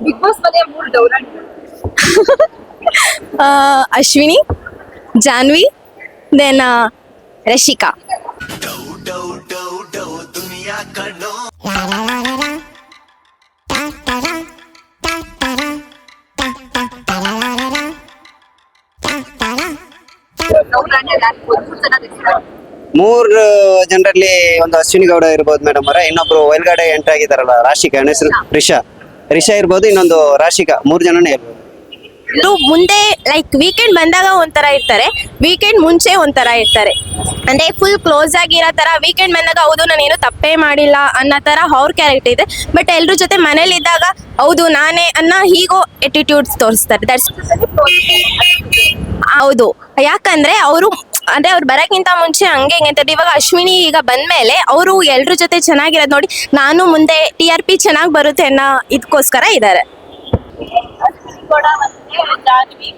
Big boss ಮನೆಯ 3 ಡೌರಾಣಿ. Ashwini, Janhvi, then Rashika. ಡೌರಾಣಿ ಯಾರು 3 ಜನ ಇರ್ತಾರೆ. ಮೂರ್ ಜನರಲ್ಲಿ ಒಂದು ಅಶ್ವಿನಿ ಗೌಡ ಇರ್ಬೋದು ಮೇಡಮ್ ಅವರ, ಇನ್ನೊಬ್ರು ಒಳಗಡೆ ಎಂಟ್ರಿ ಆಗಿದಾರಲ್ಲ ರಾಶಿಕಾ, ಹೆಸರು ರಿಷಾ ಇರ್ಬೋದು, ಇನ್ನೊಂದು ರಾಶಿಕಾ. 3 ಜನನೇ ಇರ್ಬೋದು. ಇದು ಮುಂದೆ ಲೈಕ್ ವೀಕೆಂಡ್ ಬಂದಾಗ ಒಂಥರ ಇರ್ತಾರೆ, ವೀಕೆಂಡ್ ಮುಂಚೆ ಒಂಥರ ಇರ್ತಾರೆ. ಅಂದ್ರೆ ಫುಲ್ ಕ್ಲೋಸ್ ಆಗಿರೋ ತರ ವೀಕೆಂಡ್ ಬಂದಾಗ ಹೌದು ನಾನೇನು ತಪ್ಪೇ ಮಾಡಿಲ್ಲ ಅನ್ನೋ ತರ ಅವ್ರ ಕ್ಯಾರೆಕ್ಟರ್ ಇದೆ. ಬಟ್ ಎಲ್ರ ಜೊತೆ ಮನೇಲಿ ಇದ್ದಾಗ ಹೌದು ನಾನೇ ಅನ್ನೋ ಹೀಗೋ ಎಟಿಟ್ಯೂಡ್ಸ್ ತೋರಿಸ್ತಾರೆ. ದಟ್ಸ್ ಹೌದು. ಯಾಕಂದ್ರೆ ಅವರು ಅಂದ್ರೆ ಅವ್ರು ಬರಕ್ಕಿಂತ ಮುಂಚೆ ಹಂಗೆ ಹಿಂಗೆ ಅಂತ. ಇವಾಗ ಅಶ್ವಿನಿ ಈಗ ಬಂದ್ಮೇಲೆ ಅವರು ಎಲ್ರ ಜೊತೆ ಚೆನ್ನಾಗಿರೋದು ನೋಡಿ ನಾನು ಮುಂದೆ TRP ಚೆನ್ನಾಗಿ ಬರುತ್ತೆ ಅನ್ನೋ ಇದಕ್ಕೋಸ್ಕರ ಇದ್ದಾರೆ. ಜಾನ್ವಿ